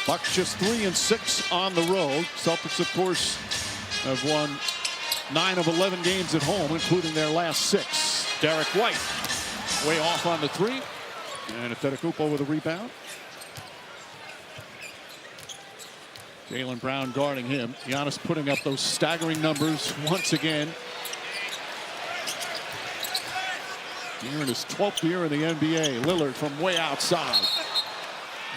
Bucks just 3-6 on the road. Celtics, of course, have won 9 of 11 games at home, including their last 6. Derek White way off on the 3. And Antetokounmpo with a rebound. Jaylen Brown guarding him. Giannis putting up those staggering numbers once again. Here in his 12th year in the NBA. Lillard from way outside.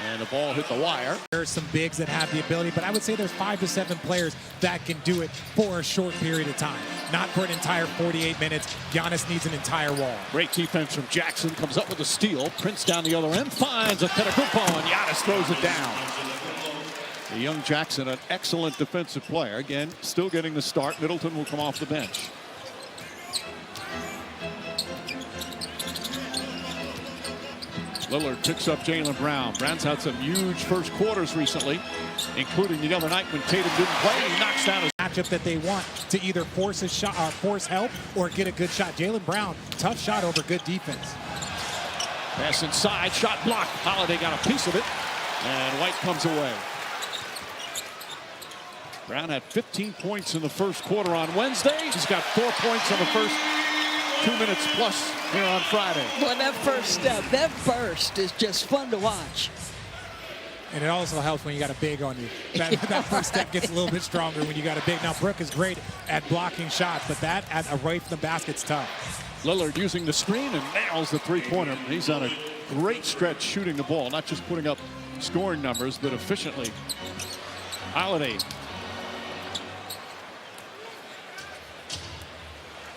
And the ball hit the wire. There's some bigs that have the ability, but I would say there's 5 to 7 players that can do it for a short period of time. Not for an entire 48 minutes. Giannis needs an entire wall. Great defense from Jackson. Comes up with a steal. Prince down the other end. Finds Antetokounmpo, and Giannis throws it down. The young Jackson, an excellent defensive player. Again, still getting the start. Middleton will come off the bench. Lillard picks up Jaylen Brown. Brown's had some huge first quarters recently, including the other night when Tatum didn't play. He knocks down his matchup that they want to either force a shot, force help, or get a good shot. Jaylen Brown, tough shot over good defense. pass inside, shot blocked. Holiday got a piece of it, and White comes away. Brown had 15 points in the first quarter on Wednesday. He's got 4 points in the first 2 minutes plus here on Friday. Well, that first step, that burst is just fun to watch. And it also helps when you got a big on you. That first step gets a little bit stronger when you got a big. Now, Brook is great at blocking shots, but that away from the basket's tough. Lillard using the screen and nails the three-pointer. He's on a great stretch shooting the ball, not just putting up scoring numbers, but efficiently. Holiday.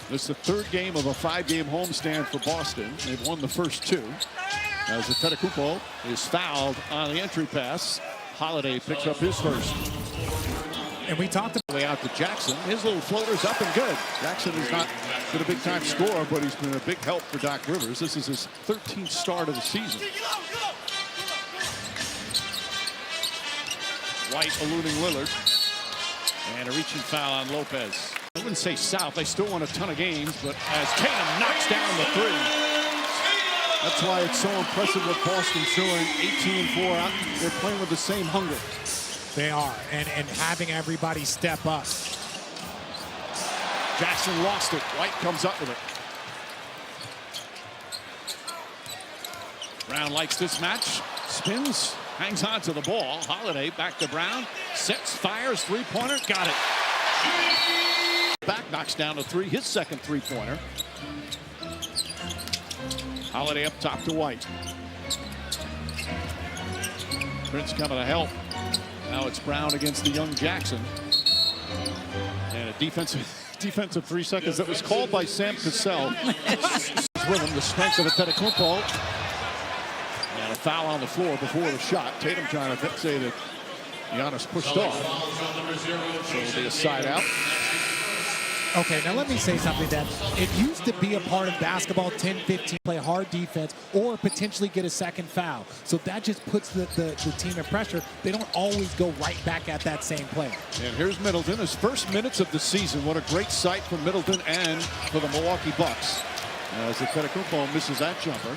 This is the third game of a 5-game homestand for Boston. They've won the first 2. As Antetokounmpo is fouled on the entry pass. Holiday picks up his first. And we talked about way out to Jackson. His little floater's up and good. Jackson has not been a big-time scorer, but he's been a big help for Doc Rivers. This is his 13th start of the season. White eluding Lillard. And a reaching foul on Lopez. I wouldn't say South. They still won a ton of games, but as Tatum knocks down the 3. That's why it's so impressive what Boston's showing. 18-4. They're playing with the same hunger. they are, and having everybody step up. Jackson lost it. White comes up with it. Brown likes this match. Spins, hangs on to the ball. Holiday back to Brown. Sets, fires, three-pointer. Got it. Back, knocks down to 3. His second three-pointer. Holiday up top to White. Prince coming to help. Now it's Brown against the young Jackson. And a defensive 3 seconds that was called by Sam Cassell. With him, the strength of Antetokounmpo. And a foul on the floor before the shot. Tatum trying to say that Giannis pushed off. So it'll be a side out. Okay, now let me say something that it used to be a part of basketball, 10-15, play hard defense or potentially get a second foul. So that just puts the team in pressure. They don't always go right back at that same play. And here's Middleton, his first minutes of the season. What a great sight for Middleton and for the Milwaukee Bucks. As Antetokounmpo misses that jumper.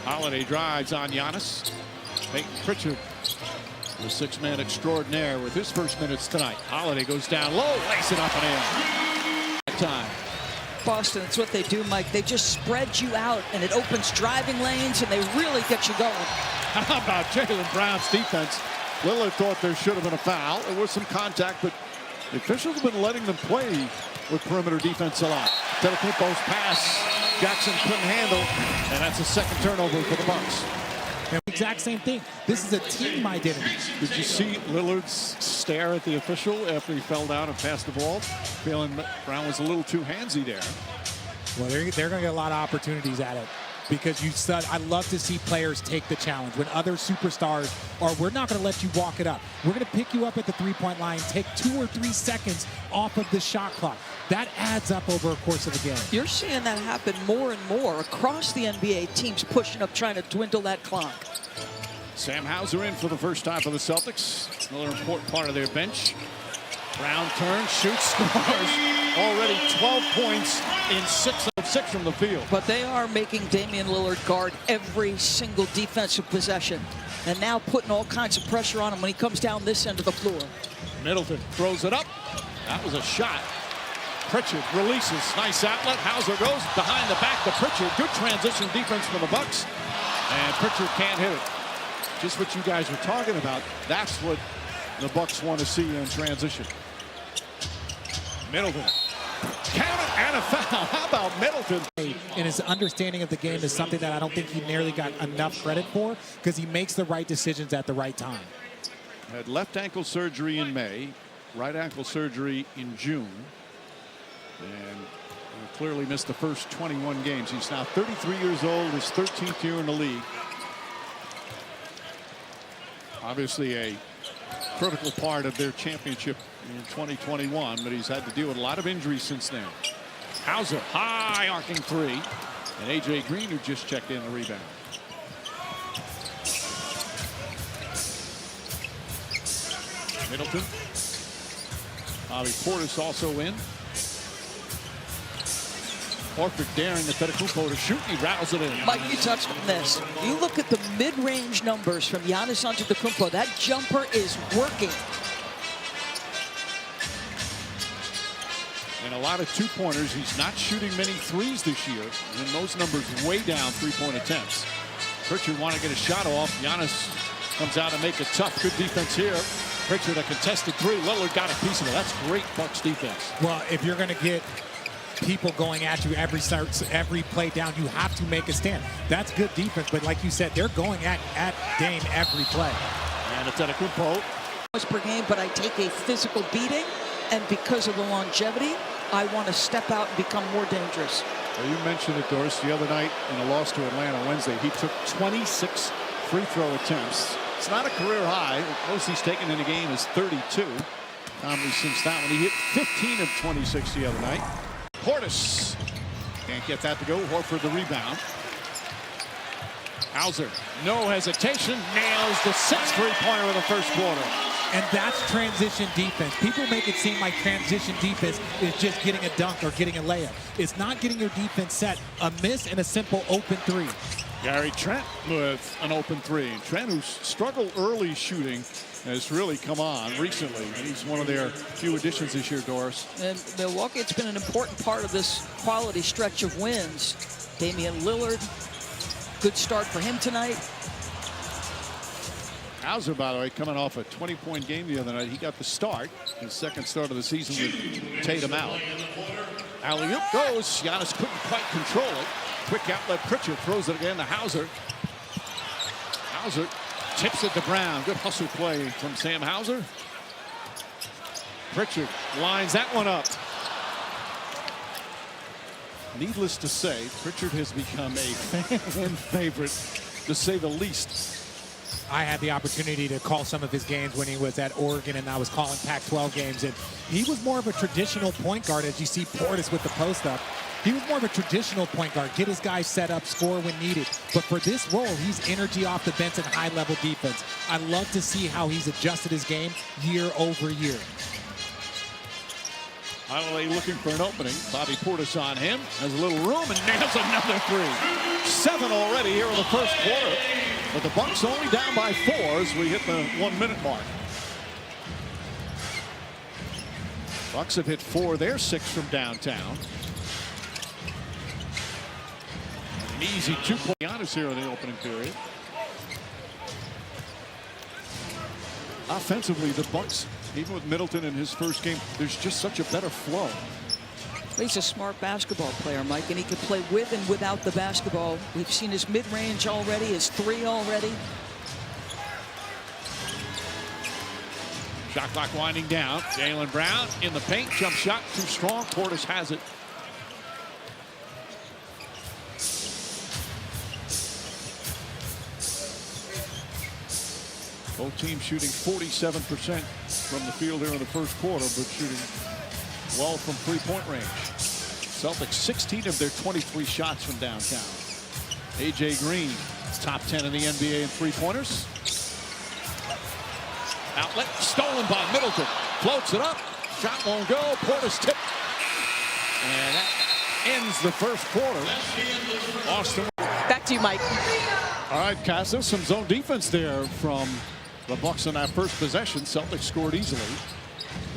Holiday drives on Giannis. Peyton Pritchard, the six-man extraordinaire, with his first minutes tonight. Holiday goes down low, lays it up and in. Time. Boston, it's what they do, Mike. They just spread you out, and it opens driving lanes, and they really get you going. How about Jaylen Brown's defense? Lillard thought there should have been a foul. There was some contact, but the officials have been letting them play with perimeter defense a lot. Antetokounmpo's pass, Jackson couldn't handle, and that's a second turnover for the Bucks. Exact same thing. This is a team identity. Did you see Lillard's stare at the official after he fell down and passed the ball? Feeling Brown was a little too handsy there. Well, they're going to get a lot of opportunities at it. Because you said, I love to see players take the challenge. When other superstars are, we're not going to let you walk it up. We're going to pick you up at the three-point line, take 2 or 3 seconds off of the shot clock. That adds up over a course of a game. You're seeing that happen more and more across the NBA. Teams pushing up, trying to dwindle that clock. Sam Hauser in for the first time for the Celtics. Another important part of their bench. Brown turns, shoots, scores. Already 12 points in 6 of 6 from the field. But they are making Damian Lillard guard every single defensive possession. And now putting all kinds of pressure on him when he comes down this end of the floor. Middleton throws it up. That was a shot. Pritchard releases. Nice outlet. Hauser goes behind the back to Pritchard. Good transition defense for the Bucks. And Pritchard can't hit it. Just what you guys were talking about. That's what the Bucks want to see in transition. Middleton. Count it and a foul. How about Middleton? And his understanding of the game is something that I don't think he nearly got enough credit for, because he makes the right decisions at the right time. Had left ankle surgery in May, right ankle surgery in June, and clearly missed the first 21 games. He's now 33 years old, his 13th year in the league. Obviously a critical part of their championship in 2021, but he's had to deal with a lot of injuries since then. Hauser, high arcing three, and A.J. Green, who just checked in the rebound. Middleton. Bobby Portis also in. Horford daring Antetokounmpo to shoot. He rattles it in. Mike, you touched on this. You look at the mid-range numbers from Giannis Antetokounmpo. That jumper is working. And a lot of two-pointers. He's not shooting many threes this year. And those numbers way down three-point attempts. Pritchard want to get a shot off. Giannis comes out and make it tough. Good defense here. Pritchard a contested three. Lillard got a piece of it. That's great Bucks defense. Well, if you're going to get people going at you every play down, you have to make a stand. That's good defense, but like you said, they're going at Dame every play. And it's Antetokounmpo. Per game, but I take a physical beating, and because of the longevity, I want to step out and become more dangerous. Well, you mentioned it, Doris, the other night in a loss to Atlanta Wednesday. He took 26 free throw attempts. It's not a career high. The most he's taken in a game is 32. Conley since that one. He hit 15 of 26 the other night. Portis can't get that to go. Horford the rebound. Hauser, no hesitation, nails the 6th three-pointer of the first quarter. And that's transition defense. People make it seem like transition defense is just getting a dunk or getting a layup. It's not getting your defense set. A miss and a simple open three. Gary Trent with an open three. Trent, who's struggled early shooting, has really come on recently. He's one of their few additions this year, Doris. And Milwaukee, it's been an important part of this quality stretch of wins. Damian Lillard, good start for him tonight. Hauser, by the way, coming off a 20-point game the other night. He got the start, his second start of the season with Tatum out. Alley-oop goes. Giannis couldn't quite control it. Quick outlet. Pritchard throws it again to Hauser. Hauser tips it to Brown. Good hustle play from Sam Hauser. Pritchard lines that one up. Needless to say, Pritchard has become a fan favorite, to say the least. I had the opportunity to call some of his games when he was at Oregon, and I was calling Pac-12 games, and he was more of a traditional point guard, as you see Portis with the post-up. He was more of a traditional point guard, get his guys set up, score when needed. But for this role, he's energy off the bench and high-level defense. I love to see how he's adjusted his game year over year. Holiday looking for an opening. Bobby Portis on him. Has a little room and nails another three. 7 already here in the first quarter. But the Bucks only down by 4 as we hit the 1-minute mark. Bucks have hit 4. They're 6 from downtown. An easy 2-point Giannis here in the opening period. Offensively, the Bucks, even with Middleton in his first game, there's just such a better flow. He's a smart basketball player, Mike, and he can play with and without the basketball. We've seen his mid-range already, his three already. Shot clock winding down. Jaylen Brown in the paint. Jump shot too strong. Portis has it. Both teams shooting 47% from the field here in the first quarter, but shooting well from three-point range. Celtics 16 of their 23 shots from downtown. A.J. Green, top 10 in the NBA in three-pointers. Outlet stolen by Middleton. Floats it up. Shot won't go. Portis tip. And that ends the first quarter. Austin. Back to you, Mike. All right, Casa, some zone defense there from the Bucks on that first possession. Celtics scored easily.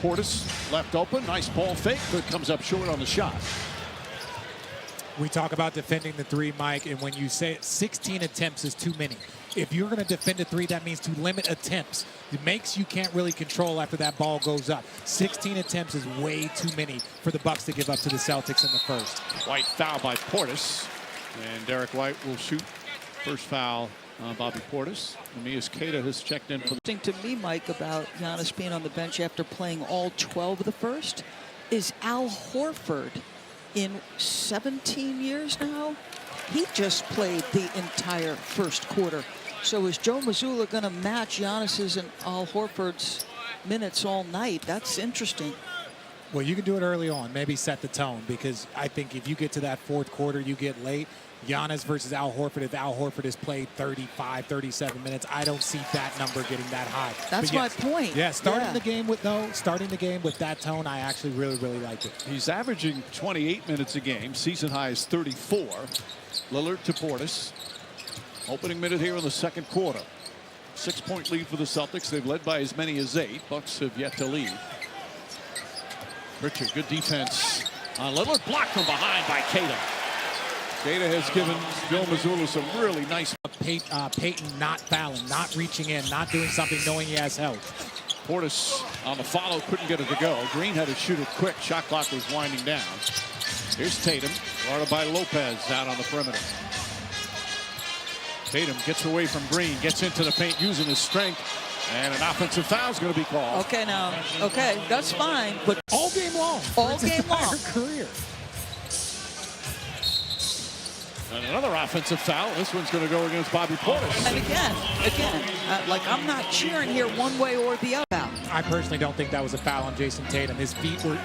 Portis left open. Nice ball fake, but comes up short on the shot. We talk about defending the three, Mike, and when you say 16 attempts is too many. If you're going to defend a three, that means to limit attempts. It makes you can't really control after that ball goes up. 16 attempts is way too many for the Bucks to give up to the Celtics in the first. White foul by Portis, and Derek White will shoot first foul on Bobby Portis. Amias Queta has checked in for the... Thing to me, Mike, about Giannis being on the bench after playing all 12 of the first is Al Horford. In 17 years now, he just played the entire first quarter. So is Joe Mazzulla going to match Giannis's and Al Horford's minutes all night? That's interesting. Well, you can do it early on, maybe set the tone, because I think if you get to that fourth quarter, you get late. Giannis versus Al Horford, if Al Horford has played 35, 37 minutes, I don't see that number getting that high. That's my point. Yeah, starting the game with that tone, I actually really like it. He's averaging 28 minutes a game. Season high is 34. Lillard to Portis. Opening minute here in the second quarter. 6-point lead for the Celtics. They've led by as many as 8. Bucks have yet to lead. Richard, good defense on Lillard. Blocked from behind by Queta. Queta has given Joe Mazzulla some really nice... Peyton not fouling, not reaching in, not doing something knowing he has help. Portis on the follow, couldn't get it to go. Green had to shoot it quick. Shot clock was winding down. Here's Tatum, guarded by Lopez out on the perimeter. Tatum gets away from Green, gets into the paint using his strength, and an offensive foul is going to be called. Okay, now, okay, that's fine, but all game long. All game long. Career. And another offensive foul. This one's going to go against Bobby Portis. And again, like I'm not cheering here one way or the other. I personally don't think that was a foul on Jason Tatum. His feet were,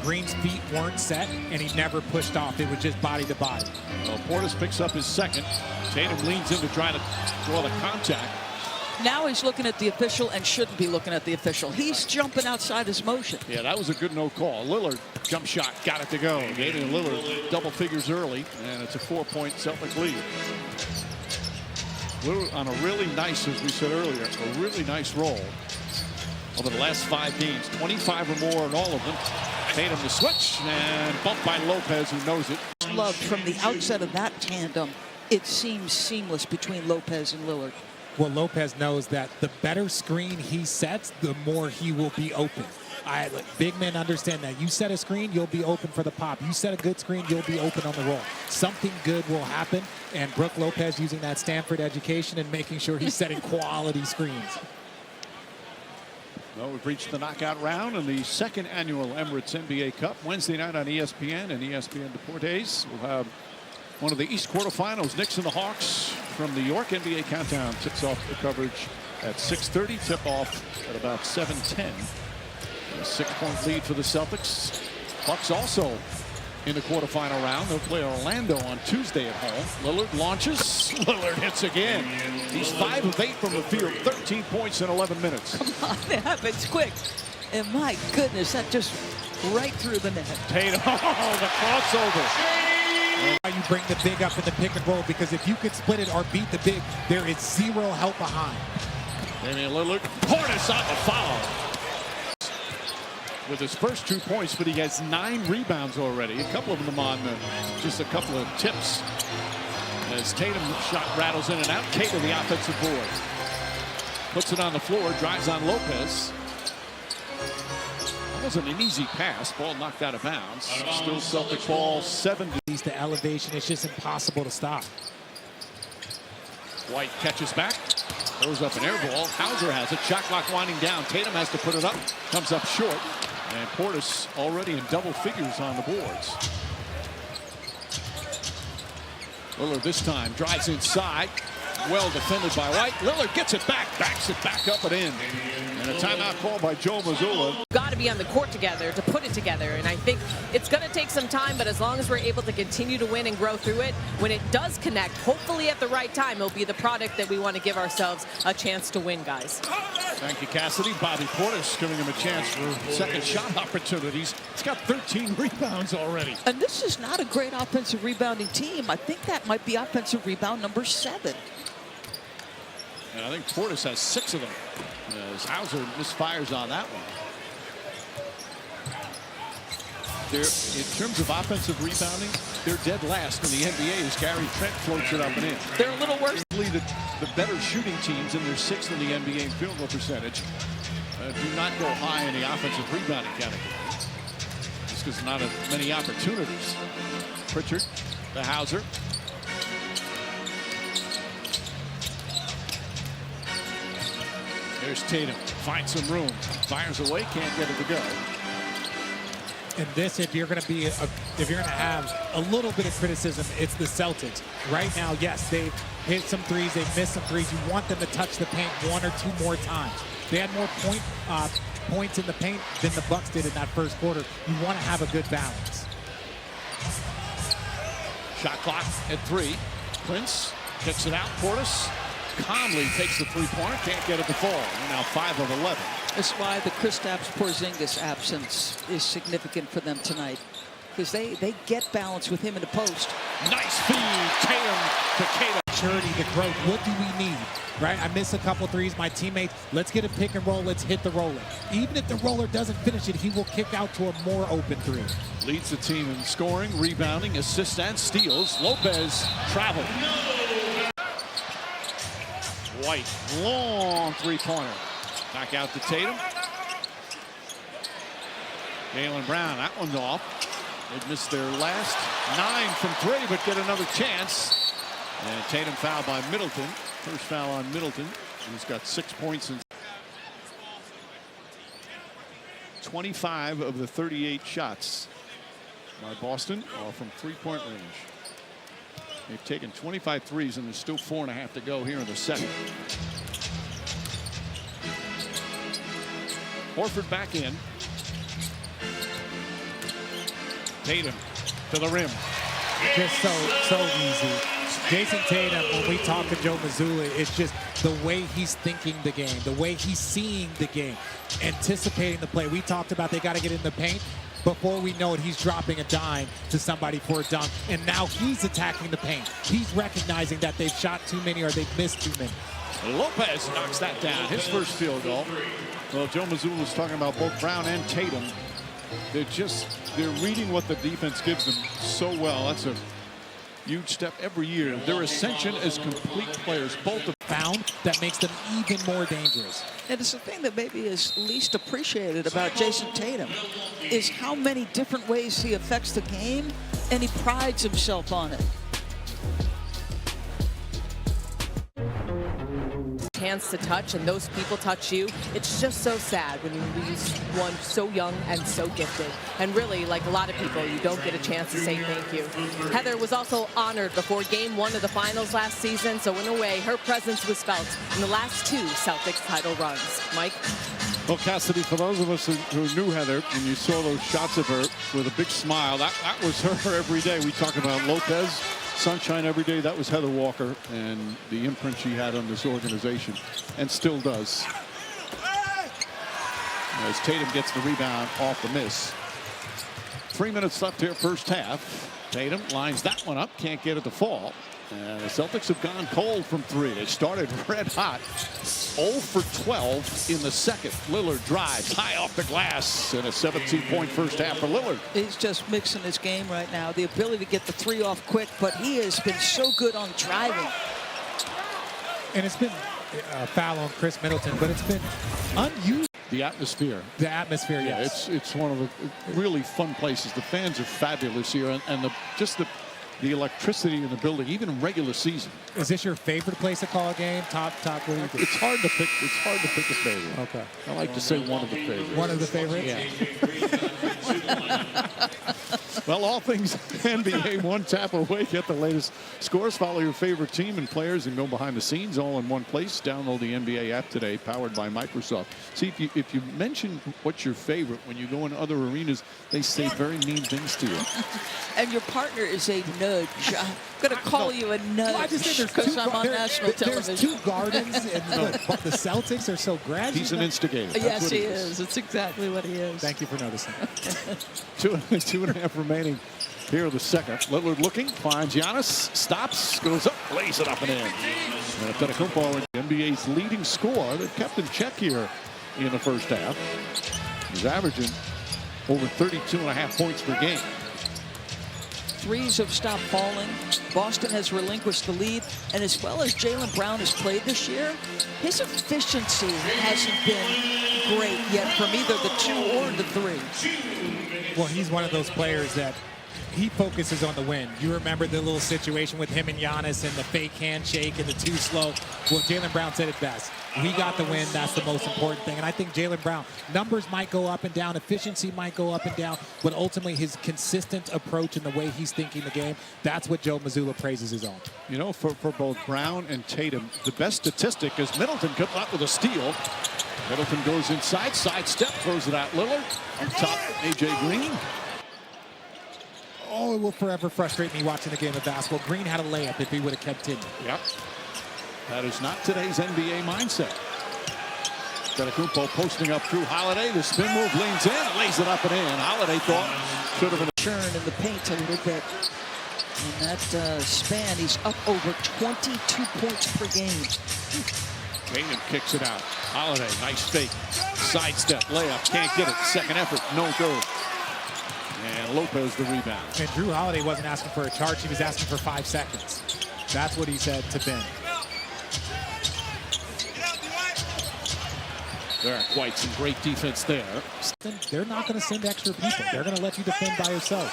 Green's feet weren't set, and he never pushed off. It was just body to body. Well, Portis picks up his second. Tatum leans in to try to draw the contact. Now he's looking at the official and shouldn't be looking at the official. He's jumping outside his motion. Yeah, that was a good no call. Lillard, jump shot, got it to go. Damian Lillard, double figures early, and it's a 4-point Celtic lead. Lillard on a really nice, as we said earlier, a really nice roll over the last 5 games. 25 or more in all of them. Tatum the switch, and bumped by Lopez, who knows it. Loved from the outset of that tandem, it seems seamless between Lopez and Lillard. Well, Lopez knows that the better screen he sets, the more he will be open. Big men understand that. You set a screen, you'll be open for the pop. You set a good screen, you'll be open on the roll. Something good will happen, and Brook Lopez using that Stanford education and making sure he's setting quality screens. Well, we've reached the knockout round in the second annual Emirates NBA Cup. Wednesday night on ESPN and ESPN Deportes. We'll have one of the East quarterfinals, Knicks and the Hawks from New York. NBA Countdown tips off the coverage at 6:30. Tip off at about 7:10. A 6-point lead for the Celtics. Bucks also in the quarterfinal round. They'll play Orlando on Tuesday at home. Lillard launches. Lillard hits again. He's 5 of 8 from the field. 13 points in 11 minutes. Come on, that happens quick. And my goodness, that just right through the net. Tatum, oh, the crossover. You bring the big up in the pick and roll, because if you could split it or beat the big, there is zero help behind. Damian Lillard, Portis on the follow. With his first 2 points, but he has 9 rebounds already. A couple of them on just a couple of tips. As Tatum shot rattles in and out, Queta the offensive board. Puts it on the floor, drives on Lopez. That wasn't an easy pass. Ball knocked out of bounds. Still Celtic ball 70. The elevation, it's just impossible to stop. White catches back. Throws up an air ball. Hauser has it. Shot clock winding down. Tatum has to put it up. Comes up short. And Portis already in double figures on the boards. Lillard this time drives inside. Well defended by White. Lillard gets it back. Backs it back up and in. And a timeout called by Joe Mazzulla. Got to be on the court together to put it together. And I think it's going to take some time, but as long as we're able to continue to win and grow through it, when it does connect, hopefully at the right time, it'll be the product that we want to give ourselves a chance to win, guys. Thank you, Cassidy. Bobby Portis giving him a chance for second shot opportunities. He's got 13 rebounds already. And this is not a great offensive rebounding team. I think that might be offensive rebound number 7. And I think Portis has 6 of them, as Hauser misfires on that one. In terms of offensive rebounding, they're dead last in the NBA as Gary Trent floats it up and in. They're a little worse. The better shooting teams, and they're 6th in the NBA in field goal percentage, do not go high in the offensive rebounding category. Just because not as many opportunities. Pritchard to Hauser. There's Tatum. Finds some room. Fires away. Can't get it to go. And this, if you're going to have a little bit of criticism, it's the Celtics. Right now, yes, they've hit some threes, they've missed some threes. You want them to touch the paint 1 or 2 more times. They had more points in the paint than the Bucks did in that first quarter. You want to have a good balance. Shot clock at 3. Prince kicks it out. Portis calmly takes the three-pointer. Can't get it to fall. Now 5 of 11. That's why the Kristaps Porzingis absence is significant for them tonight, because they get balance with him in the post. Nice feed. Tatum to Tatum. Maturity, the growth. What do we need? Right? I miss a couple threes. My teammates, let's get a pick and roll. Let's hit the roller. Even if the roller doesn't finish it, he will kick out to a more open 3. Leads the team in scoring, rebounding, assists, and steals. Lopez traveled. White, long three-pointer. Back out to Tatum. Jaylen Brown, that one's off. They've missed their last 9 from 3, but get another chance. And Tatum fouled by Middleton. First foul on Middleton, who's got 6 points. 25 of the 38 shots by Boston are from three-point range. They've taken 25 threes, and there's still 4.5 to go here in the second. Horford back in. Tatum to the rim. Just so easy. Jason Tatum, when we talk to Joe Mazzulla, it's just the way he's thinking the game, the way he's seeing the game, anticipating the play. We talked about they got to get in the paint. Before we know it, he's dropping a dime to somebody for a dunk, and now he's attacking the paint. He's recognizing that they've shot too many or they've missed too many. Lopez knocks that down. His first field goal. Well, Joe Mazzulla was talking about both Brown and Tatum. They're reading what the defense gives them so well. That's a huge step every year. Their ascension as complete players, both have found that makes them even more dangerous. And it's the thing that maybe is least appreciated about Jason Tatum is how many different ways he affects the game, and he prides himself on it. Chance to touch, and those people touch you. It's just so sad when you lose one so young and so gifted. And really, like a lot of people, you don't get a chance to say thank you. Heather was also honored before Game 1 of the finals last season, so in a way, her presence was felt in the last 2 Celtics title runs. Mike? Well, Cassidy, for those of us who knew Heather, and you saw those shots of her with a big smile, that was her every day. We talk about Lopez, sunshine every day. That was Heather Walker and the imprint she had on this organization, and still does. As Tatum gets the rebound off the miss. 3 minutes left here, first half. Tatum lines that one up, can't get it to fall. And the Celtics have gone cold from 3. They started red hot. 0 for 12 in the second. Lillard drives high off the glass, and a 17-point first half for Lillard. He's just mixing his game right now. The ability to get the 3 off quick, but he has been so good on driving. And it's been a foul on Chris Middleton, but it's been unusual. The atmosphere. The atmosphere, yes. It's one of the really fun places. The fans are fabulous here, and the electricity in the building, even in regular season. Is this your favorite place to call a game? Top, what do you think? It's hard to pick. It's hard to pick a favorite. Okay. I like to say one of the favorites. One of the favorites? Yeah. Well, all things NBA, one tap away. Get the latest scores. Follow your favorite team and players and go behind the scenes all in one place. Download the NBA app today, powered by Microsoft. See, if you mention what's your favorite when you go in other arenas, they say very mean things to you. And your partner is a nudge. I'm going to call you a nudge. Well, I just think because I'm on national television. There's two gardens, and the Celtics are so grassy. He's an instigator. Yes, he is. It's exactly what he is. Thank you for noticing. 2.5 remaining here in the second. Lillard looking, finds Giannis, stops, goes up, lays it up and in. And Antetokounmpo, NBA's leading scorer, they've kept in check here in the first half. He's averaging over 32.5 points per game. Threes have stopped falling. Boston has relinquished the lead. And as well as Jaylen Brown has played this year, his efficiency hasn't been great yet from either the 2 or the 3. Well, he's one of those players that he focuses on the win. You remember the little situation with him and Giannis and the fake handshake and the too slow. Well, Jaylen Brown said it best. We got the win. That's the most important thing. And I think Jaylen Brown, numbers might go up and down, efficiency might go up and down, but ultimately his consistent approach and the way he's thinking the game, that's what Joe Mazzulla praises his own. You know, for both Brown and Tatum, the best statistic is Middleton comes out with a steal. Middleton goes inside, sidestep, throws it out. Lillard on top, A.J. Green. Oh, it will forever frustrate me watching the game of basketball. Green had a layup if he would have continued. Yep. That is not today's NBA mindset. Antetokounmpo posting up through Holiday. The spin move leans in, lays it up and in. Holiday thought should have been a Churn in the paint a little bit. In that span, he's up over 22 points per game. Tatum kicks it out. Holiday, nice fake. Sidestep, layup, can't get it. Second effort, no good. And Lopez the rebound. And Drew Holiday wasn't asking for a charge. He was asking for 5 seconds. That's what he said to Ben. There are quite some great defense there. They're not going to send extra people. They're going to let you defend by yourself.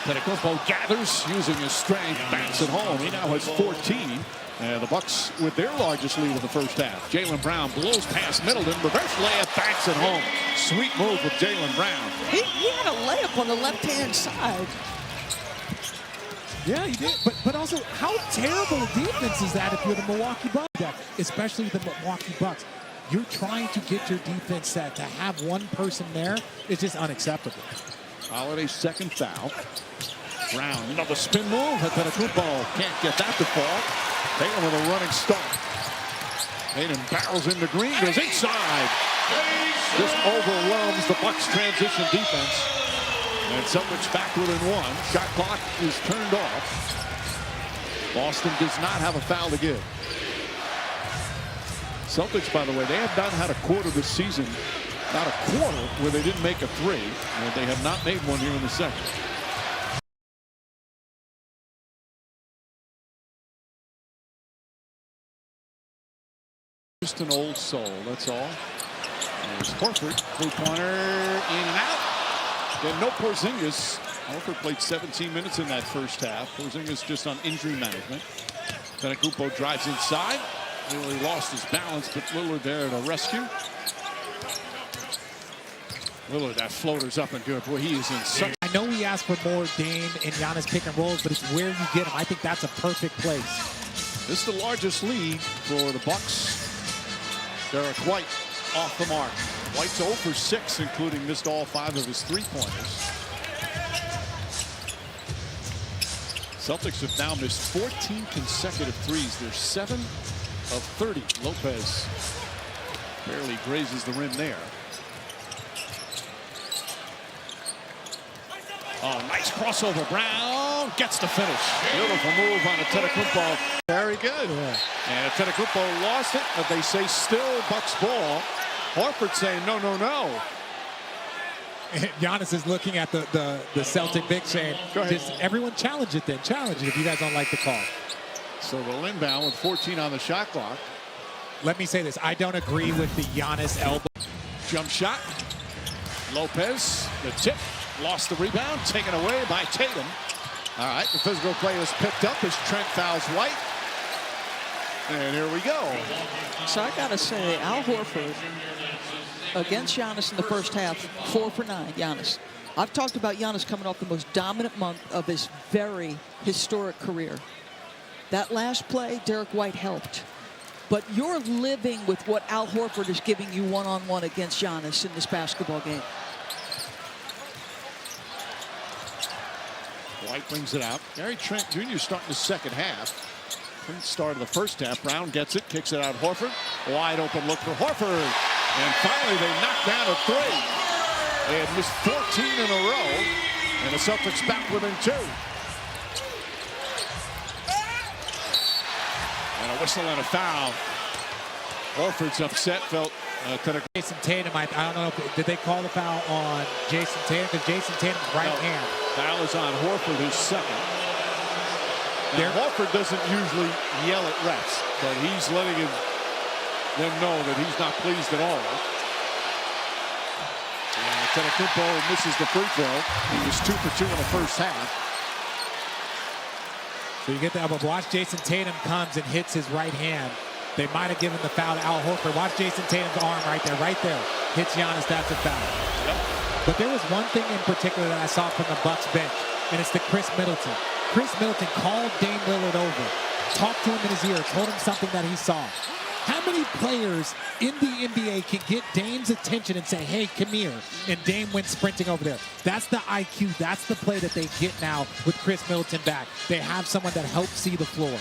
Antetokounmpo gathers using his strength, banks it home. He now has 14. And the Bucks with their largest lead of the first half. Jaylen Brown blows past Middleton. Reverse layup, banks it home. Sweet move with Jaylen Brown. He had a layup on the left-hand side. Yeah, he did. But also, how terrible a defense is that if you're the Milwaukee Bucks? Especially the Milwaukee Bucks. You're trying to get your defense set. To have one person there is just unacceptable. Holiday's second foul. Brown, another spin move. Antetokounmpo can't get that to fall. Tatum with a running start. Tatum barrels into Green, goes inside. Just overwhelms the Bucks' transition defense. And Celtics back within 1. Shot clock is turned off. Boston does not have a foul to give. Celtics, by the way, they have not had a quarter this season, not a quarter where they didn't make a 3. And they have not made one here in the second. Just an old soul, that's all. There's Horford, three-pointer, in and out. Then no Porzingis. Horford played 17 minutes in that first half. Porzingis just on injury management. Antetokounmpo drives inside. Nearly lost his balance, but Lillard there to rescue. Lillard, that floater's up and good. Boy, he is in such... I know we asked for more Dame and Giannis pick and rolls, but it's where you get them. I think that's a perfect place. This is the largest lead for the Bucks. Derek White off the mark. White's 0 for 6, including missed all 5 of his three-pointers. Celtics have now missed 14 consecutive threes. They're 7 of 30. Lopez barely grazes the rim there. Oh, nice crossover. Brown gets the finish. Beautiful move on Antetokounmpo. Very good. Yeah. And Antetokounmpo lost it, but they say still Bucks ball. Horford saying no, no, no. And Giannis is looking at the Celtic big saying, just everyone challenge it then. Challenge it if you guys don't like the call. So the inbound with 14 on the shot clock. Let me say this. I don't agree with the Giannis elbow. Jump shot. Lopez, the tip. Lost the rebound, taken away by Tatum. All right, the physical play is picked up as Trent fouls White. And here we go. So I got to say, Al Horford against Giannis in the first half, 4 for 9, Giannis. I've talked about Giannis coming off the most dominant month of his very historic career. That last play, Derek White helped. But you're living with what Al Horford is giving you one-on-one against Giannis in this basketball game. White brings it out. Gary Trent Jr. starting the second half. Start of the first half. Brown gets it, kicks it out. Horford. Wide open look for Horford. And finally they knock down a three. They had missed 14 in a row. And the Celtics back within 2. And a whistle and a foul. Horford's upset. Felt Jason Tatum, I don't know, did they call the foul on Jason Tatum? Because Jason Tatum's right hand. Foul is on Horford, who's second. Now, Horford doesn't usually yell at refs, but he's letting them know that he's not pleased at all. And Antetokounmpo misses the free throw. He was 2 for 2 in the first half. So you get that, but watch Jason Tatum comes and hits his right hand. They might have given the foul to Al Horford. Watch Jason Tatum's arm right there. Hits Giannis, that's a foul. Yep. But there was one thing in particular that I saw from the Bucks bench, and it's the Chris Middleton. Chris Middleton called Dame Lillard over, talked to him in his ear, told him something that he saw. How many players in the NBA can get Dame's attention and say, hey, come here, and Dame went sprinting over there? That's the IQ. That's the play that they get now with Chris Middleton back. They have someone that helps see the floor.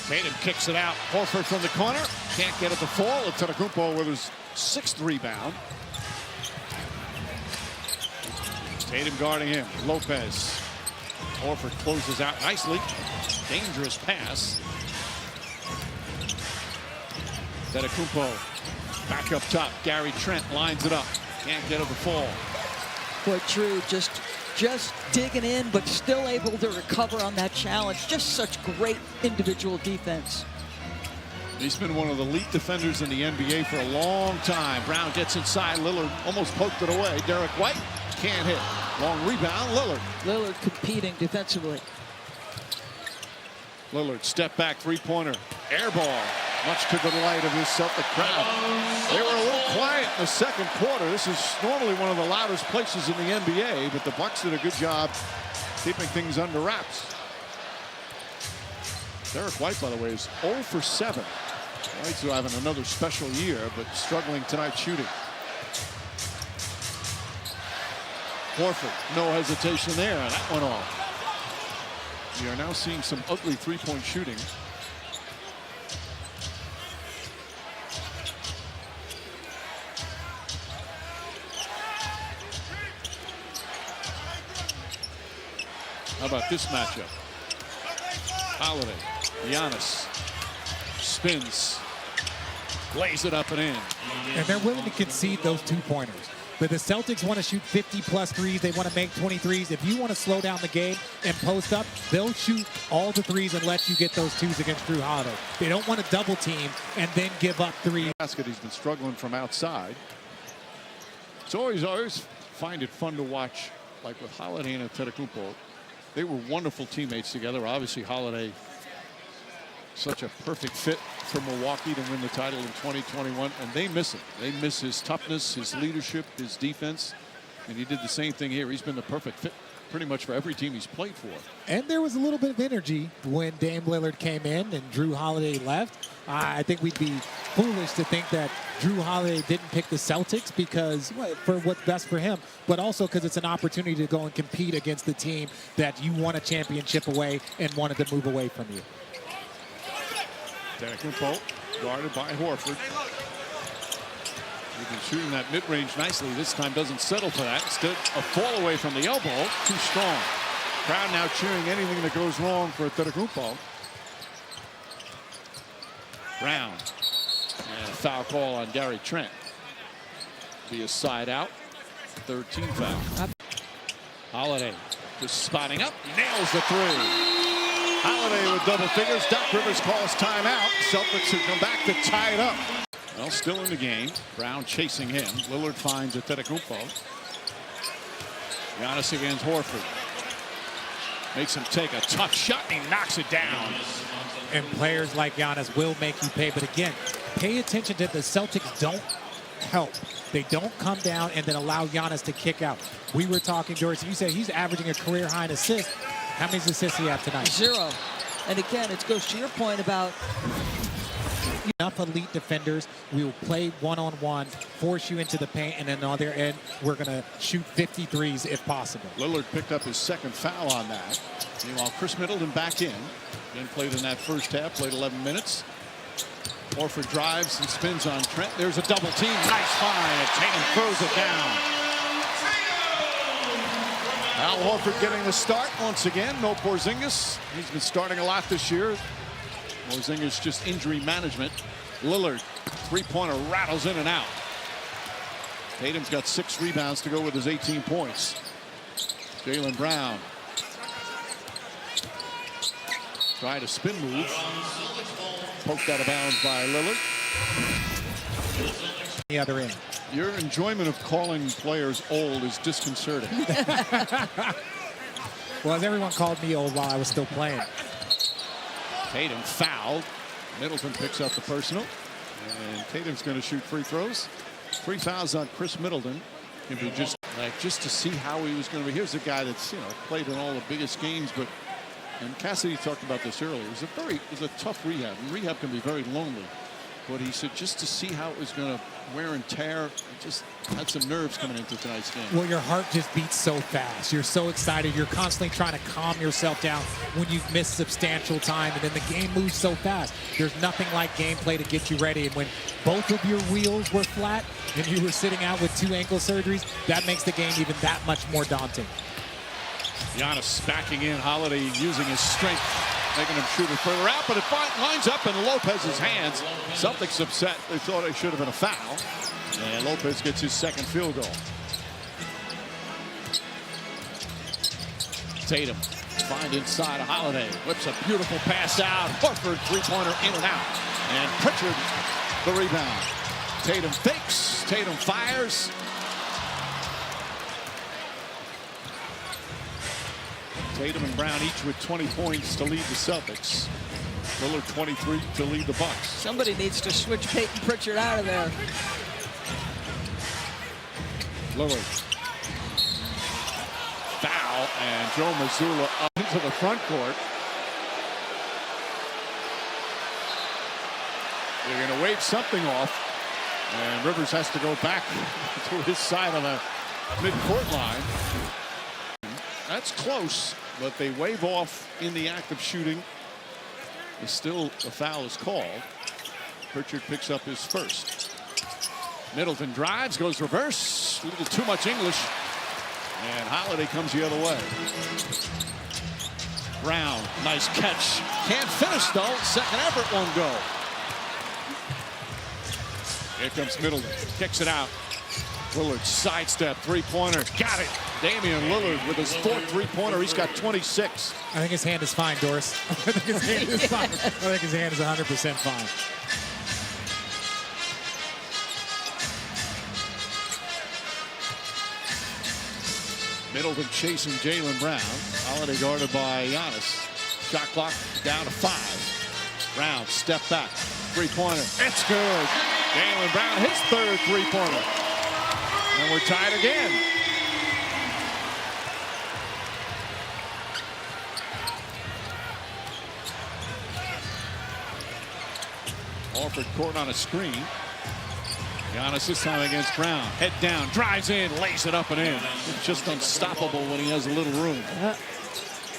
Tatum kicks it out. Horford from the corner. Can't get it to fall. Antetokounmpo with his 6th rebound. Tatum guarding him. Lopez. Horford closes out nicely. Dangerous pass. Antetokounmpo back up top. Gary Trent lines it up. Can't get it to fall. Boy, Drew just digging in, but still able to recover on that challenge. Just such great individual defense. He's been one of the elite defenders in the NBA for a long time. Brown gets inside. Lillard almost poked it away. Derek White can't hit. Long rebound. Lillard competing defensively. Lillard step back three-pointer. Air ball. Much to the delight of this Celtic crowd. They were a little quiet in the second quarter. This is normally one of the loudest places in the NBA, but the Bucks did a good job keeping things under wraps. Derek White, by the way, is 0 for 7. White's having another special year, but struggling tonight shooting. Horford, no hesitation there. That went off. We are now seeing some ugly three-point shooting. How about this matchup? Holiday, Giannis, spins, lays it up and in. And they're willing to concede those 2-pointers. But the Celtics want to shoot 50-plus threes. They want to make 23s. If you want to slow down the game and post up, they'll shoot all the threes and let you get those 2s against Drew Holiday. They don't want to double team and then give up 3. Basket, he's been struggling from outside. It's always find it fun to watch, like with Holiday and Antetokounmpo. They were wonderful teammates together. Obviously, Holiday, such a perfect fit for Milwaukee to win the title in 2021, and they miss him. They miss his toughness, his leadership, his defense, and he did the same thing here. He's been the perfect fit pretty much for every team he's played for. And there was a little bit of energy when Dame Lillard came in and Drew Holiday left. I think we'd be foolish to think that Drew Holiday didn't pick the Celtics because for what's best for him, but also because it's an opportunity to go and compete against the team that you won a championship away and wanted to move away from you. Antetokounmpo guarded by Horford. He's been shooting that mid-range nicely. This time doesn't settle for that. Instead, a fall away from the elbow. Too strong. Crowd now cheering anything that goes wrong for Antetokounmpo. Brown. And a foul call on Gary Trent. Be a side out. 3rd team foul. Holiday just spotting up. Nails the 3. Holiday with double figures. Doc Rivers calls timeout. Celtics who come back to tie it up. Well, still in the game. Brown chasing him. Lillard finds Antetokounmpo. Giannis against Horford. Makes him take a tough shot and he knocks it down. And players like Giannis will make you pay. But again, pay attention that the Celtics don't help They don't come down and then allow Giannis to kick out. We were talking, Doris, you said he's averaging a career-high in assists. How many assists he have tonight? 0. And again, it goes to your point about enough elite defenders. We will play one-on-one, force you into the paint, and then on their end, we're going to shoot 53s if possible. Lillard picked up his second foul on that. Meanwhile, Chris Middleton back in. Then played in that first half, played 11 minutes. Horford drives and spins on Trent. There's a double team. Nice find. Tatum throws it down. Al Horford getting the start once again. No Porzingis. He's been starting a lot this year. Porzingis just injury management. Lillard, three-pointer, rattles in and out. Tatum's got 6 rebounds to go with his 18 points. Jaylen Brown. Tried a spin move. Poked out of bounds by Lillard. The other end. Your enjoyment of calling players old is disconcerting. Well, as everyone called me old while I was still playing. Tatum fouled. Middleton picks up the personal. And Tatum's going to shoot free throws. 3 fouls on Chris Middleton. Can be just to see how he was going to be. Here's a guy that's played in all the biggest games, but and Cassidy talked about this earlier. It was a tough rehab. And rehab can be very lonely. But he said just to see how it was going to wear and tear, just had some nerves coming into tonight's game. Well, your heart just beats so fast. You're so excited. You're constantly trying to calm yourself down when you've missed substantial time, and then the game moves so fast. There's nothing like gameplay to get you ready. And when both of your wheels were flat and you were sitting out with 2 ankle surgeries, that makes the game even that much more daunting. Giannis backing in. Holiday using his strength, making him shoot it further out, but it lines up in Lopez's hands. Celtics upset. They thought it should have been a foul. And Lopez gets his second field goal. Tatum find inside a Holiday. Whips a beautiful pass out. Horford three-pointer in and out. And Pritchard the rebound. Tatum fakes. Tatum fires. Tatum and Brown each with 20 points to lead the Celtics. Lillard 23 to lead the Bucks. somebody needs to switch Peyton Pritchard out of there. Lillard. Foul, and Joe Mazzulla up into the front court. They're going to wave something off, and Rivers has to go back to his side on the mid-court line. That's close, but they wave off in the act of shooting. It's still a foul is called. Pritchard picks up his first. Middleton drives, goes reverse. A little too much English. And Holiday comes the other way. Brown, nice catch. Can't finish though. Second effort won't go. Here comes Middleton. Kicks it out. Lillard sidestep, three-pointer. Got it. Damian Lillard with his 4th three-pointer. He's got 26. I think his hand is fine, Doris. I think his hand is fine. I think his hand is 100% fine. Middleton chasing Jaylen Brown. Holiday guarded by Giannis. Shot clock down to 5. Brown, step back. Three-pointer. It's good. Jaylen Brown, his 3rd three-pointer. And we're tied again. Horford caught on a screen. Giannis this time against Brown. Head down, drives in, lays it up and in. It's just unstoppable when he has a little room.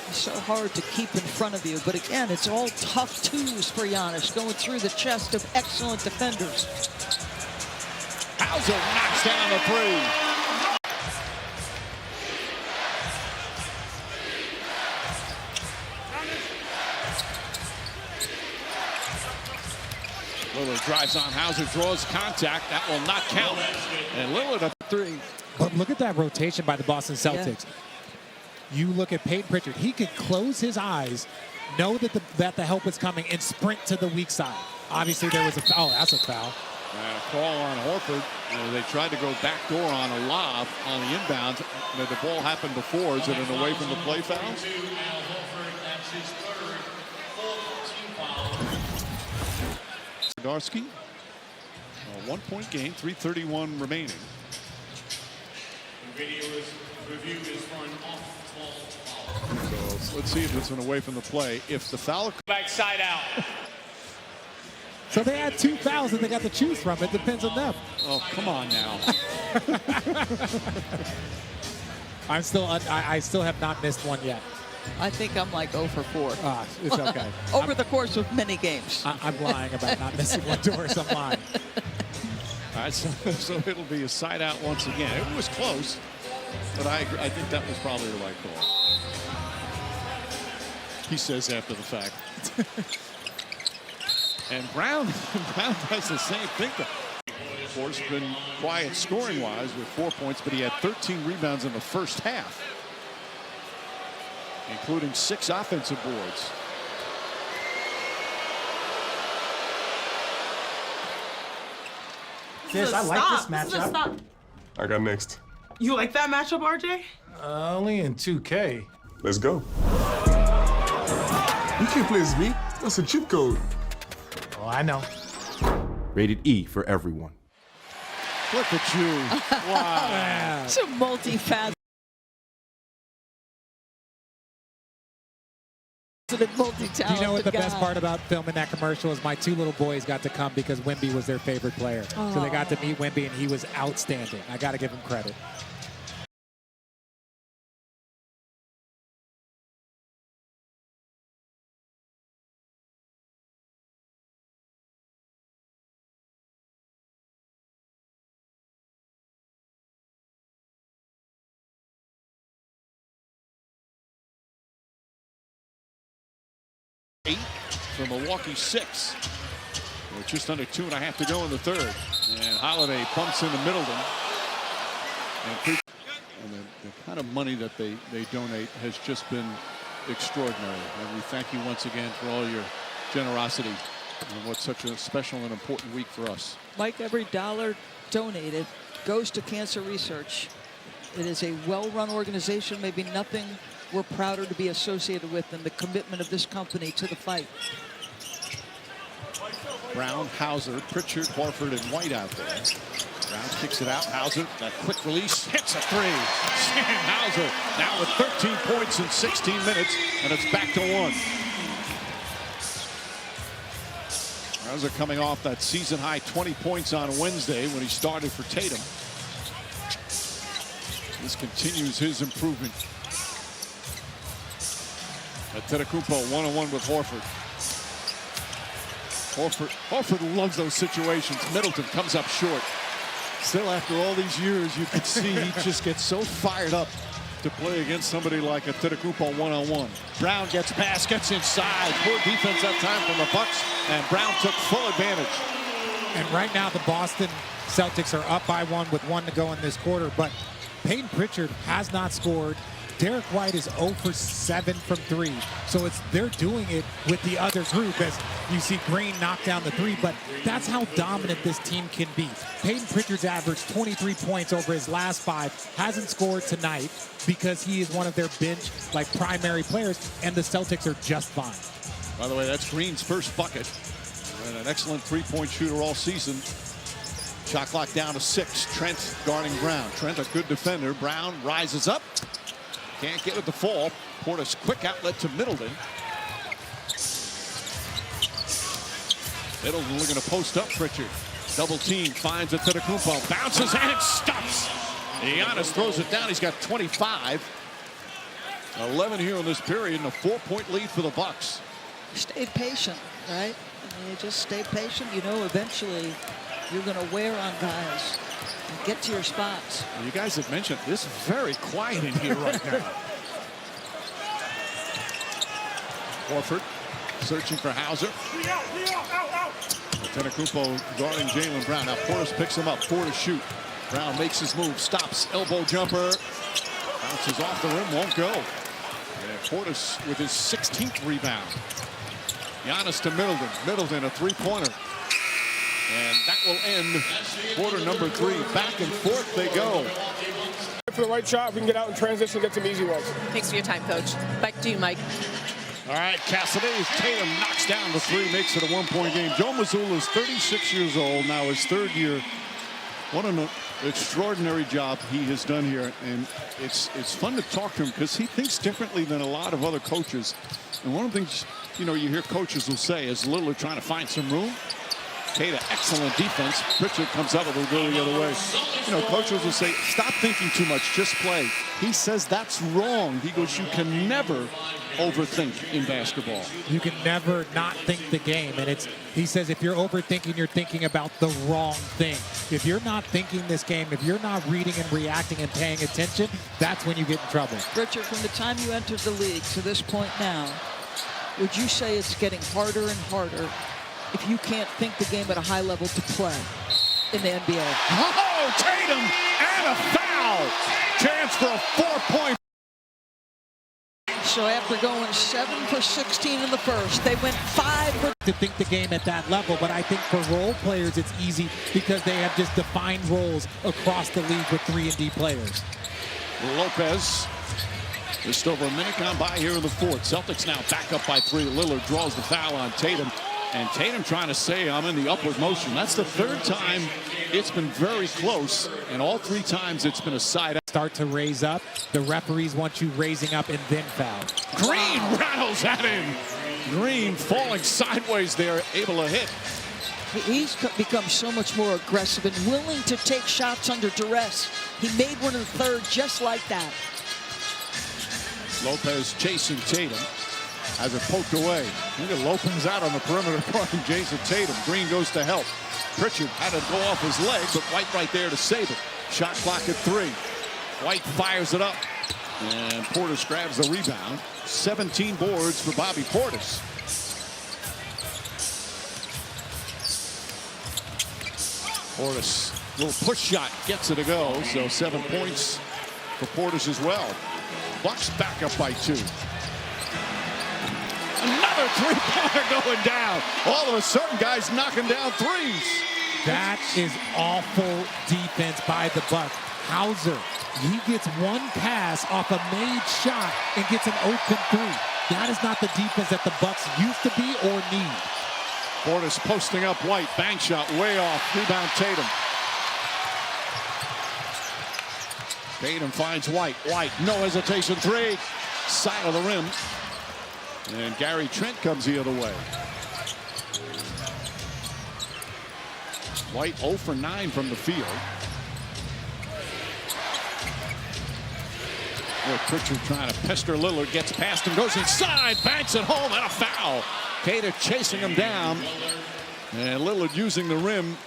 It's so hard to keep in front of you. But again, it's all tough twos for Giannis, going through the chest of excellent defenders. Hauser knocks down the 3. Lillard drives on Hauser, draws contact. That will not count. And Lillard up 3. But look at that rotation by the Boston Celtics. Yeah. You look at Peyton Pritchard. He could close his eyes, know that the help is coming, and sprint to the weak side. Obviously, there was a foul. That's a foul. And a call on Horford. They tried to go backdoor on a lob on the inbound. The ball happened before. Is it an away from the play foul? Darsky, a 1-point game, 3:31 remaining. So let's see if it's an away from the play. If the foul Back side out. So they had 2 fouls that they got to choose from. It depends on them. Oh, come on now. I still have not missed one yet. I think I'm like 0 for 4. It's okay. Over the course of many games. I'm lying about not missing one Doris. I'm lying. All right, so it'll be a side out once again. It was close, but I think that was probably the right call. He says after the fact. And Brown does the same thing. Of course, been quiet scoring-wise with 4 points, but he had 13 rebounds in the first half, including 6 offensive boards. Yes, I like this matchup. I got next. You like that matchup, RJ? Only in 2K. Let's go. You can't play as me. That's a cheat code. Oh, I know. Rated E for everyone. Look at you. Wow. It's a multifaceted, multi-talented Do you know what the guy. best part about filming that commercial is? My 2 little boys got to come because Wemby was their favorite player. So they got to meet Wemby, and he was outstanding. I got to give him credit. For Milwaukee 6. With just under 2.5 to go in the third. And Holiday pumps into Middleton. And the kind of money that they donate has just been extraordinary. And we thank you once again for all your generosity and what's such a special and important week for us. Mike, every dollar donated goes to cancer research. It is a well-run organization, maybe nothing we're prouder to be associated with than the commitment of this company to the fight. Brown, Hauser, Pritchard, Horford, and White out there. Brown kicks it out. Hauser, that quick release, hits a 3. Sam Hauser now with 13 points in 16 minutes, and it's back to 1. Hauser coming off that season-high 20 points on Wednesday when he started for Tatum. This continues his improvement. Antetokounmpo one-on-one with Horford. Horford loves those situations. Middleton comes up short. Still, after all these years, you can see he just gets so fired up to play against somebody like Antetokounmpo one-on-one. Brown gets past, gets inside. Poor defense that time from the Bucks, and Brown took full advantage. And right now, the Boston Celtics are up by 1 with 1 to go in this quarter, but Peyton Pritchard has not scored. Derek White is 0 for 7 from 3. So they're doing it with the other group as you see Green knock down the 3, but that's how dominant this team can be. Peyton Pritchard's averaged 23 points over his last 5, hasn't scored tonight because he is one of their bench, primary players, and the Celtics are just fine. By the way, that's Green's first bucket. And an excellent three-point shooter all season. Shot clock down to 6. Trent guarding Brown. Trent, a good defender. Brown rises up. Can't get with the fall. Portis quick outlet to Middleton. Middleton looking to post up Pritchard. Double team, finds Antetokounmpo. Bounces and stops. Giannis throws it down. He's got 25. 11 here in this period and a 4-point lead for the Bucks. Stay patient, right? You just stay patient. You know, eventually you're going to wear on guys. Get to your spots. You guys have mentioned this is very quiet in here right now. Horford searching for Hauser. Antetokounmpo guarding Jaylen Brown. Now Portis picks him up. 4 to shoot. Brown makes his move. Stops. Elbow jumper. Bounces off the rim. Won't go. And Portis with his 16th rebound. Giannis to Middleton. Middleton a three-pointer. And that will end quarter number 3. Back and forth they go. For the right shot, we can get out in transition, get some easy ones. Thanks for your time, Coach. Back to you, Mike. All right, Cassidy. Tatum knocks down the 3, makes it a 1-point game. Joe Mazzulla is 36 years old, now his 3rd year What an extraordinary job he has done here, and it's fun to talk to him because he thinks differently than a lot of other coaches. And one of the things, you hear coaches will say is Lillard trying to find some room. Kata, excellent defense. Pritchard comes up, it'll go the other way. Coaches will say, stop thinking too much, just play. He says that's wrong. He goes, you can never overthink in basketball. You can never not think the game. And he says if you're overthinking, you're thinking about the wrong thing. If you're not thinking this game, if you're not reading and reacting and paying attention, that's when you get in trouble. Richard, from the time you entered the league to this point now, would you say it's getting harder and harder if you can't think the game at a high level to play in the NBA? Oh, Tatum and a foul. Chance for a 4-point. So after going 7 for 16 in the first, they went 5 for... To think the game at that level, but I think for role players it's easy because they have just defined roles across the league with 3 and D players. Lopez, just over a minute gone by here in the fourth. Celtics now back up by 3. Lillard draws the foul on Tatum. And Tatum trying to say, I'm in the upward motion. That's the 3rd time it's been very close, and all 3 times it's been a side. Start to raise up. The referees want you raising up and then foul. Green rattles that in. Green falling sideways there, able to hit. He's become so much more aggressive and willing to take shots under duress. He made one in the 3rd just like that. Lopez chasing Tatum. Has it poked away. Look at Lopez out on the perimeter guarding Jason Tatum. Green goes to help. Pritchard had to go off his leg, but White right there to save it. Shot clock at 3. White fires it up. And Portis grabs the rebound. 17 boards for Bobby Portis. Portis, little push shot, gets it to go. So 7 points for Portis as well. Bucks back up by 2. Another 3-pointer going down. All of a sudden, guys knocking down threes. That is awful defense by the Bucks. Hauser, he gets one pass off a made shot and gets an open 3. That is not the defense that the Bucks used to be or need. Portis posting up White. Bank shot way off. Rebound Tatum. Tatum finds White. White, no hesitation. 3. Side of the rim. And Gary Trent comes the other way. White 0 for 9 from the field. Pritchard trying to pester Lillard. Gets past him, goes inside, banks it home, and a foul. Kata chasing him down. And Lillard using the rim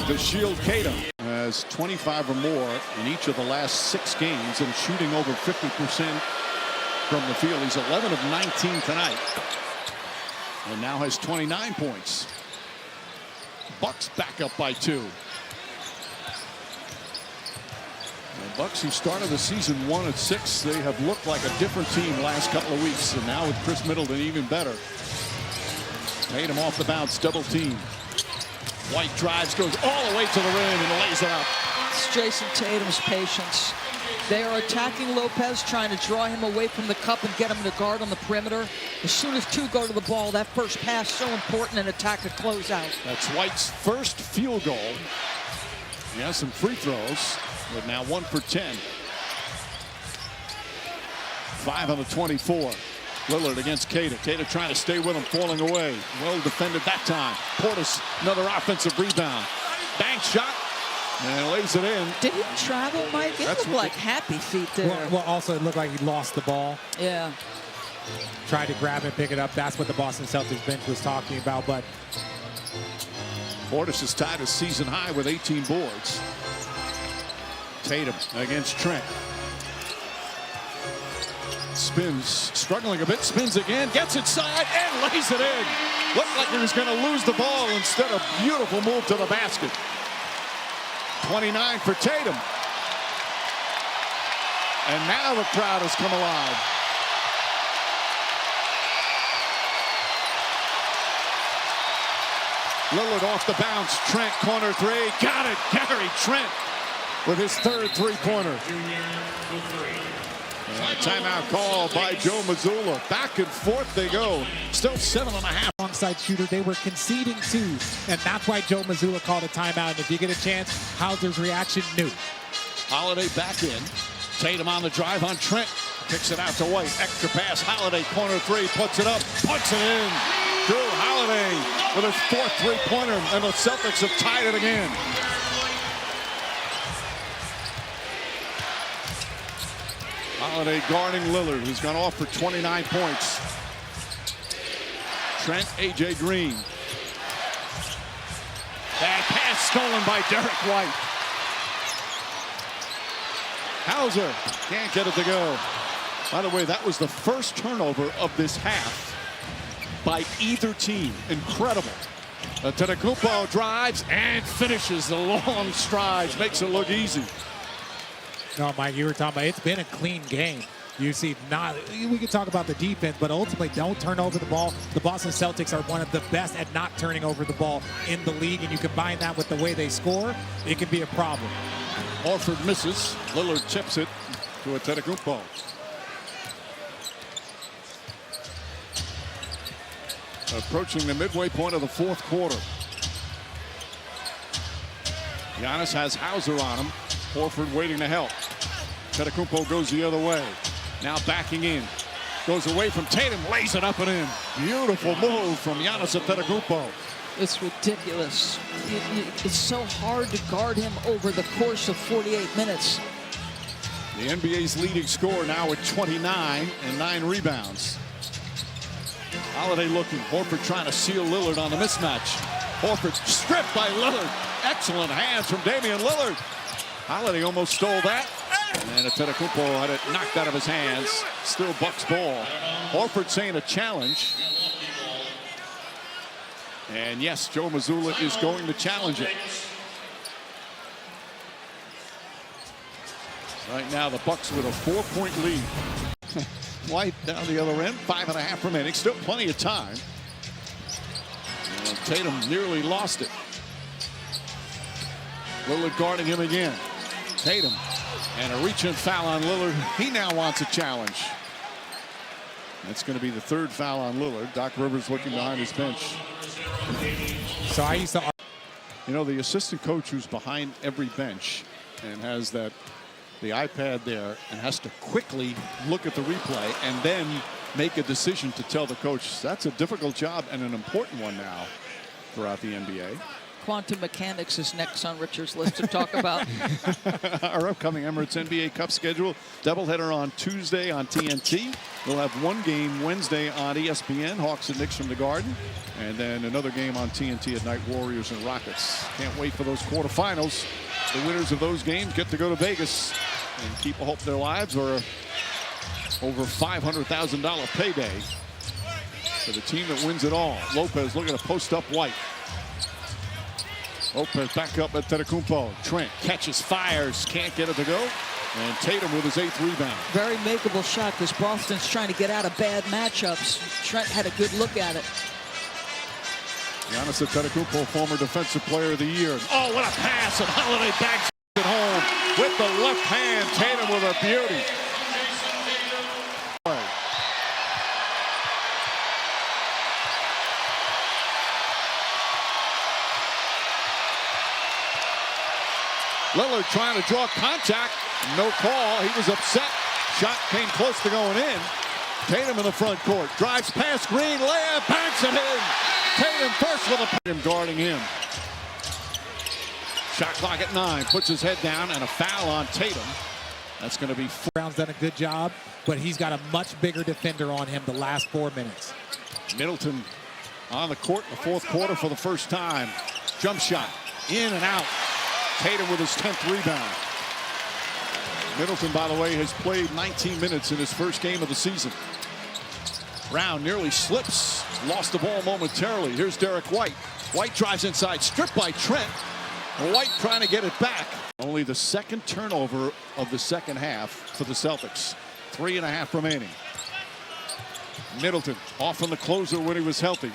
to shield Kata. Has 25 or more in each of the last 6 games and shooting over 50% from the field. He's 11 of 19 tonight. And now has 29 points. Bucks back up by 2. The Bucks, who started the season 1-6, they have looked like a different team the last couple of weeks. And now with Chris Middleton, even better. Tatum off the bounce, double team. White drives, goes all the way to the rim and lays it up. It's Jason Tatum's patience. They are attacking Lopez, trying to draw him away from the cup and get him to guard on the perimeter. As soon as 2 go to the ball, that first pass so important and attack a closeout. That's White's first field goal. He has some free throws, but now 1 for 10. 5 on the 24. Lillard against Kata. Kata trying to stay with him, falling away. Well defended that time. Portis, another offensive rebound. Bank shot. And lays it in. Did he travel, Mike? It looked like happy feet there. Well, also, it looked like he lost the ball. Yeah. Tried to grab it, pick it up. That's what the Boston Celtics bench was talking about. But Portis is tied a season high with 18 boards. Tatum against Trent. Spins, struggling a bit, spins again, gets inside, and lays it in. Looked like he was going to lose the ball. Instead, a beautiful move to the basket. 29 for Tatum. And now the crowd has come alive. Lillard off the bounce. Trent, corner 3. Got it. Gary Trent with his 3rd 3-pointer. Timeout call by Joe Mazzulla. Back and forth they go. Still 7.5 on alongside shooter. They were conceding too, and that's why Joe Mazzulla called a timeout. And if you get a chance, Hauser's reaction, new. Holiday back in. Tatum on the drive on Trent. Kicks it out to White. Extra pass. Holiday, corner three. Puts it up. Puts it in. Drew Holiday with his fourth three-pointer. And the Celtics have tied it again. Holiday guarding Lillard, who's gone off for 29 points. Trent, A.J. Green. Bad pass stolen by Derek White. Hauser can't get it to go. By the way, that was the first turnover of this half by either team. Incredible. Antetokounmpo drives and finishes the long strides. Makes it look easy. No, Mike, you were talking about it's been a clean game. You see, we can talk about the defense, but ultimately don't turn over the ball. The Boston Celtics are one of the best at not turning over the ball in the league, and you combine that with the way they score, it can be a problem. Horford misses. Lillard chips it to Antetokounmpo. Approaching the midway point of the fourth quarter. Giannis has Hauser on him. Horford waiting to help. Antetokounmpo goes the other way. Now backing in. Goes away from Tatum, lays it up and in. Beautiful move from Giannis Antetokounmpo. It's ridiculous. It's so hard to guard him over the course of 48 minutes. The NBA's leading scorer now with 29 and 9 rebounds. Holiday looking. Horford trying to seal Lillard on the mismatch. Horford stripped by Lillard. Excellent hands from Damian Lillard. Holiday almost stole that. And Antetokounmpo had it knocked out of his hands. Still Bucks ball. Horford saying a challenge. And yes, Joe Mazzulla is going to challenge it. Right now, the Bucks with a 4-point lead. White down the other end, 5.5 remaining. Still plenty of time. And Tatum nearly lost it. Lillard guarding him again. Tatum, and a reach-in foul on Lillard. He now wants a challenge. That's going to be the third foul on Lillard. Doc Rivers looking behind his bench. So I used to... You know, the assistant coach who's behind every bench and has the iPad there and has to quickly look at the replay and then make a decision to tell the coach. That's a difficult job and an important one now throughout the NBA. Quantum mechanics is next on Richard's list to talk about. Our upcoming Emirates NBA Cup schedule. Doubleheader on Tuesday on TNT. We'll have one game Wednesday on ESPN, Hawks and Knicks from the Garden. And then another game on TNT at night, Warriors and Rockets. Can't wait for those quarterfinals. The winners of those games get to go to Vegas and keep a hope their lives or over $500,000 payday for the team that wins it all. Lopez looking to post up White. Lopez back up at Antetokounmpo. Trent catches, fires, can't get it to go. And Tatum with his 8th rebound. Very makeable shot because Boston's trying to get out of bad matchups. Trent had a good look at it. Giannis Antetokounmpo, former Defensive Player of the Year. Oh, what a pass! And Holiday backs it home with the left hand. Tatum with a beauty. Lillard trying to draw contact. No call. He was upset. Shot came close to going in. Tatum in the front court. Drives past Green. Layup. Banks it in. Tatum first with a Tatum guarding him. Shot clock at 9. Puts his head down and a foul on Tatum. That's going to be... Brown's done a good job, but he's got a much bigger defender on him the last 4 minutes. Middleton on the court in the fourth quarter for the first time. Jump shot. In and out. Tatum with his 10th rebound. Middleton, by the way, has played 19 minutes in his first game of the season. Brown nearly slips. Lost the ball momentarily. Here's Derek White. White drives inside. Stripped by Trent. White trying to get it back. Only the second turnover of the second half for the Celtics. 3.5 remaining. Middleton off on the closer when he was healthy.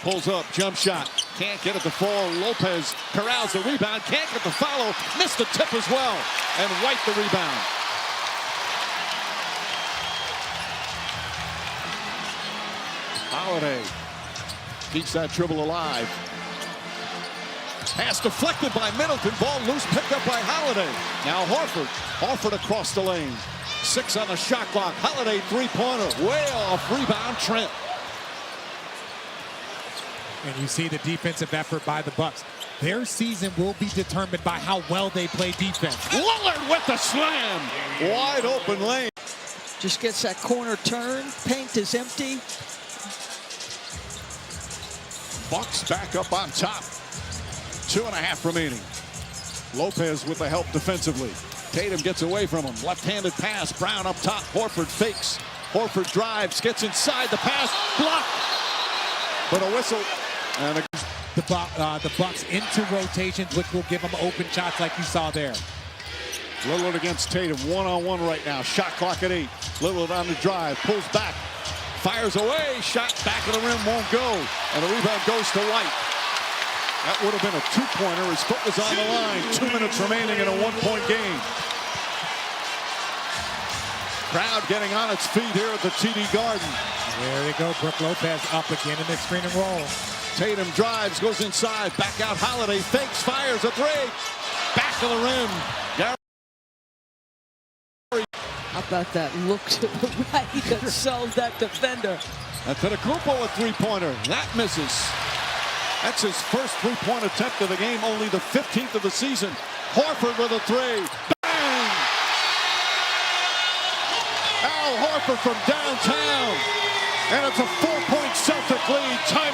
Pulls up, jump shot. Can't get it to fall. Lopez corrals the rebound. Can't get the follow. Missed the tip as well. And White the rebound. Holiday keeps that dribble alive. Pass deflected by Middleton. Ball loose, picked up by Holiday. Now Horford. Horford across the lane. 6 on the shot clock. Holiday three-pointer. Way off. Rebound, Trent. And you see the defensive effort by the Bucks. Their season will be determined by how well they play defense. Lillard with the slam. Wide open lane. Just gets that corner turn. Paint is empty. Bucks back up on top. 2.5 remaining. Lopez with the help defensively. Tatum gets away from him. Left-handed pass. Brown up top. Horford fakes. Horford drives. Gets inside the pass. Blocked. But a whistle. And the Bucks into rotations, which will give them open shots like you saw there. Lillard against Tatum. One-on-one right now. Shot clock at 8. Lillard on the drive. Pulls back. Fires away. Shot back of the rim. Won't go. And the rebound goes to White. That would have been a two-pointer. His foot was on the line. 2 minutes remaining in a one-point game. Crowd getting on its feet here at the TD Garden. There they go. Brook Lopez up again in the screen and roll. Tatum drives, goes inside, back out Holiday, fakes, fires a three. Back of the rim. How about that look to the right that sells that defender? And Antetokounmpo a three-pointer. That misses. That's his first three-point attempt of the game, only the 15th of the season. Horford with a three. Bang! Al Horford from downtown. And it's a 4-point Celtic lead. Timeout.